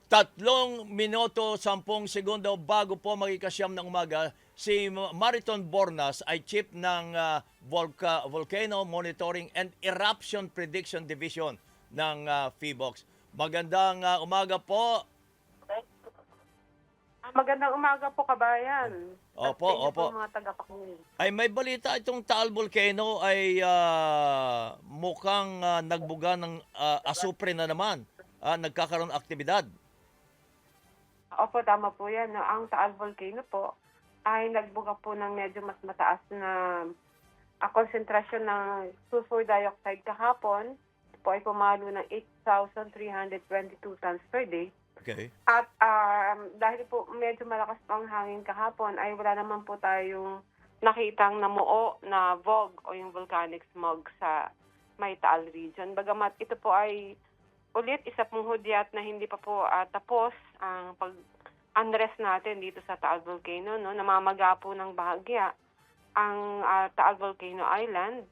3 minuto, 10 segundo bago po magikasyam ng umaga, si Mariton Bornas ay chief ng Volcano Monitoring and Eruption Prediction Division ng PHIVOLCS. Magandang umaga po. Magandang umaga po, kabayan. At Opo, sa inyo po opo. mga tagapakinig. Ay may balita itong Taal Volcano ay mukhang nagbuga ng asupre na naman. Nagkakaroon aktibidad. Opo, tama po yan. No? Ang Taal Volcano po ay nagbuga po ng medyo mas mataas na konsentrasyon ng sulfur dioxide kahapon. Ito po ay pumalo ng 8,322 tons per day. Okay. At dahil po medyo malakas po ang hangin kahapon, ay wala naman po tayong nakitang namuo na VOG o yung volcanic smog sa may Taal region. Bagamat ito po ay ulit isa pong hudyat na hindi pa po tapos ang pag-unrest natin dito sa Taal Volcano. No? Namamaga po ng bahagya ang Taal Volcano Island.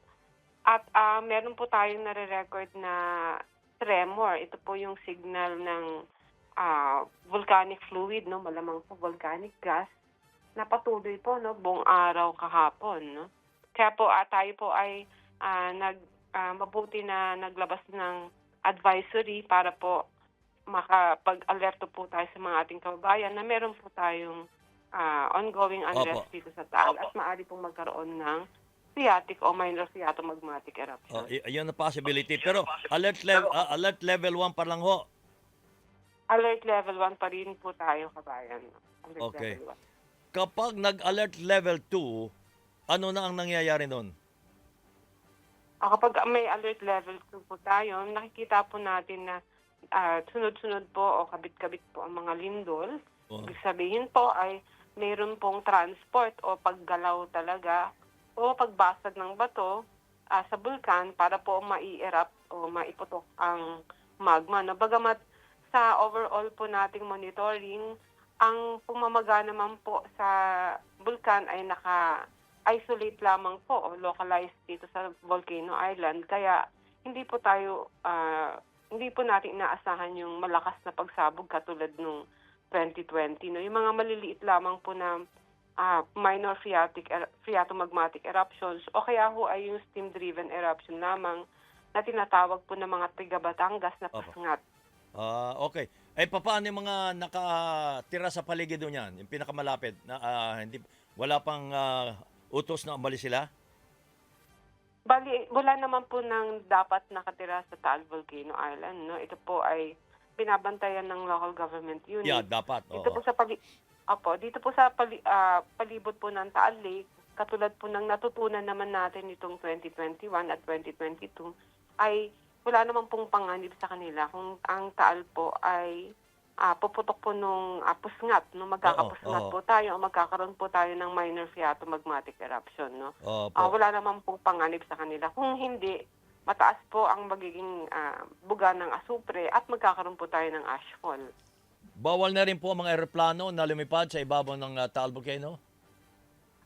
At meron po tayong nare-record na tremor. Ito po yung signal ng volcanic fluid, no, malamang po volcanic gas, na patuloy po, no, buong araw kahapon, no. Kaya po tayo po ay mabuti na naglabas ng advisory para po makapag-alerto po tayo sa mga ating kababayan na meron po tayong ongoing unrest Opo. dito sa Taal at maaari pong magkaroon ng phreatic o minor phreatomagmatic eruption. Ayun na possibility. Pero alert level 1 pa lang ho. Alert level 1 pa rin po tayo, kabayan. Alert Okay. level 1. Kapag nag-alert level 2, ano na ang nangyayari nun? Kapag may alert level 2 po tayo, nakikita po natin na sunod-sunod po o kabit-kabit po ang mga lindol. Oh. Ibig sabihin po ay mayroon pong transport o paggalaw talaga o pagbasag ng bato sa bulkan para po mai-erupt o maiputok ang magma. No? Bagamat sa overall po nating monitoring, ang pumamaga naman po sa bulkan ay naka-isolate lamang po o localized dito sa Volcano Island. Kaya hindi po natin inaasahan yung malakas na pagsabog katulad nung 2020. No? Yung mga maliliit lamang po na minor phreatomagmatic eruptions o kaya ho ay yung steam-driven eruption lamang na tinatawag po ng mga taga Batangas na pasngat. Okay. Paano yung mga nakatira sa paligid doon yan? Yung pinakamalapit na wala pang utos na umalis sila? Bali, wala naman po ng dapat nakatira sa Taal Volcano Island. No? Ito po ay binabantayan ng local government unit. Yeah, dapat. Dito po sa palibot po ng Taal Lake, katulad po ng natutunan naman natin itong 2021 at 2022, ay wala naman pong panganib sa kanila kung ang Taal po ay puputok po nung pusngat, no? Magkakapusngat po tayo o magkakaroon po tayo ng minor phreatomagmatic eruption. No? Wala naman pong panganib sa kanila. Kung hindi, mataas po ang magiging buga ng asupre at magkakaroon po tayo ng ashfall. Bawal na rin po ang mga eroplano na lumipad sa ibabaw ng Taal Volcano?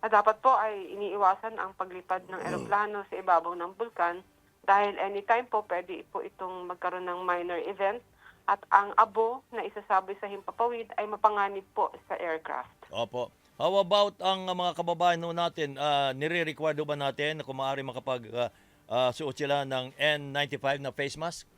Dapat po ay iniiwasan ang paglipad ng eroplano sa ibabaw ng bulkan dahil anytime po pwede po itong magkaroon ng minor event at ang abo na isasaboy sa himpapawid ay mapanganib po sa aircraft. Opo. How about ang mga kababayan natin? Nire-require ba natin na kung maaari suot sila ng N95 na face mask?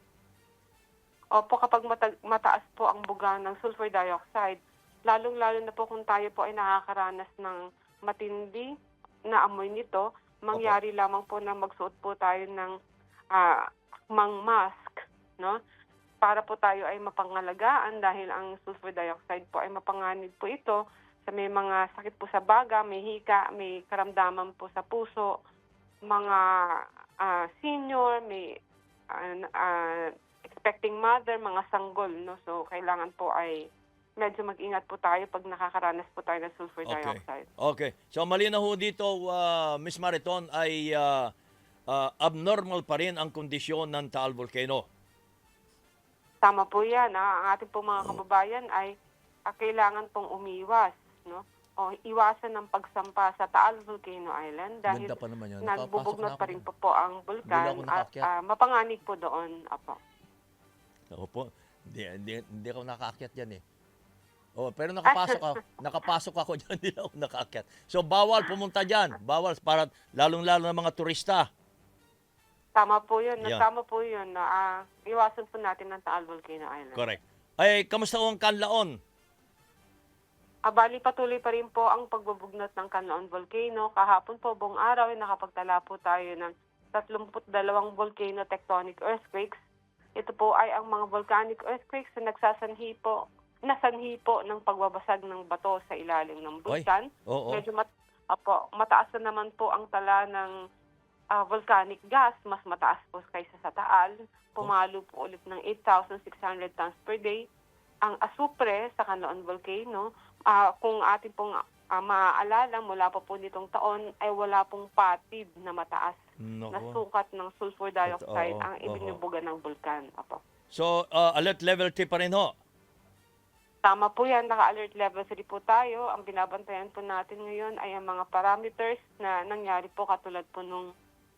Opo, kapag mataas po ang buga ng sulfur dioxide, lalong-lalo na po kung tayo po ay nakakaranas ng matindi na amoy nito, mangyari lamang po na magsuot po tayo ng mask, no? Para po tayo ay mapangalagaan dahil ang sulfur dioxide po ay mapanganib po ito sa may mga sakit po sa baga, may hika, may karamdaman po sa puso, mga senior, may expecting mother, mga sanggol, no? So kailangan po ay medyo mag-ingat po tayo pag nakakaranas po tayo ng sulfur dioxide. Okay. So malinaw ho dito, Miss Mariton, ay abnormal pa rin ang kondisyon ng Taal Volcano. Tama po yan. Ang ating pong mga kababayan ay kailangan pong umiwas, no? O iwasan ng pagsampa sa Taal Volcano Island dahil Ganda pa naman yan. nagbubugnot pa rin po ang Hindi bulkan ako at nakaakyat. mapanganib po doon. Apo. Opo. Hindi ako nakaakyat diyan eh. Oh, pero nakapasok ako diyan, hindi ako nakaakyat. So bawal pumunta diyan. Bawal para lalong-lalo ng mga turista. Tama po yun. Yeah. Tama po yun na iwasan po natin ng Taal Volcano Island. Correct. Ay, kamusta ang Canlaon? Bali, patuloy pa rin po ang pagbubugnot ng Canlaon Volcano. Kahapon po, buong araw, ay nakapagtala po tayo ng 32 volcano tectonic earthquakes. Ito po ay ang mga volcanic earthquakes na nasanhi po ng pagbabasag ng bato sa ilalim ng bulkan. Oo. Medyo mataas na naman po ang tala ng volcanic gas, mas mataas po kaysa sa Taal. Pumalo po ulit ng 8,600 tons per day. Ang asupre sa Canlaon Volcano, kung atin pong maaalala, mula pa po nitong taon, ay wala pong patid na mataas na sukat ng sulfur dioxide ang ibinubuga ng bulkan. Apo. So, alert level 3 pa rin ho? Tama po yan, naka-alert level 3 po tayo. Ang binabantayan po natin ngayon ay ang mga parameters na nangyari po katulad po nung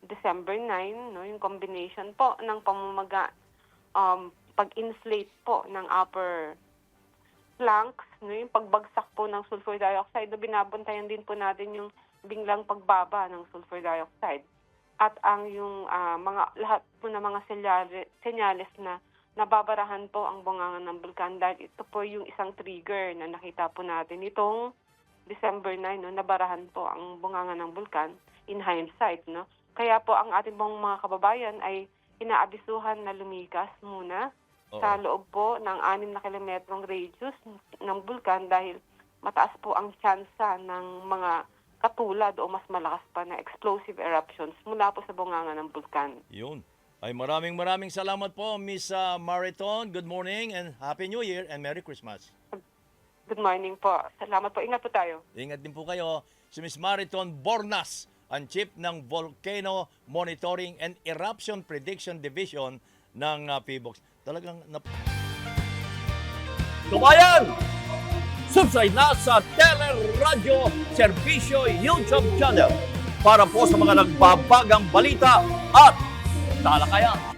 December 9, no, yung combination po ng pamamaga, pag-inflate po ng upper flanks, no, yung pagbagsak po ng sulfur dioxide, no, binabantayan din po natin yung biglang pagbaba ng sulfur dioxide. At ang yung lahat po ng mga senyales na nababarahan po ang bunganga ng bulkan dahil ito po yung isang trigger na nakita po natin itong December 9, no, nabarahan po ang bunganga ng bulkan in hindsight, no. Kaya po ang ating pong mga kababayan ay inaabisuhan na lumikas muna sa loob po ng 6 na kilometrong radius ng bulkan dahil mataas po ang tsansa ng mga katulad o mas malakas pa na explosive eruptions mula po sa bunganga ng bulkan. Yun. Ay maraming salamat po, Miss Mariton. Good morning and Happy New Year and Merry Christmas. Good morning po. Salamat po. Ingat po tayo. Ingat din po kayo. Si Miss Mariton Bornas, ang Chief ng Volcano Monitoring and Eruption Prediction Division ng PBOX. Talagang Kabayan! Subscribe na sa Teleradyo Serbisyo YouTube channel para po sa mga nagbabagang balita at talakayan.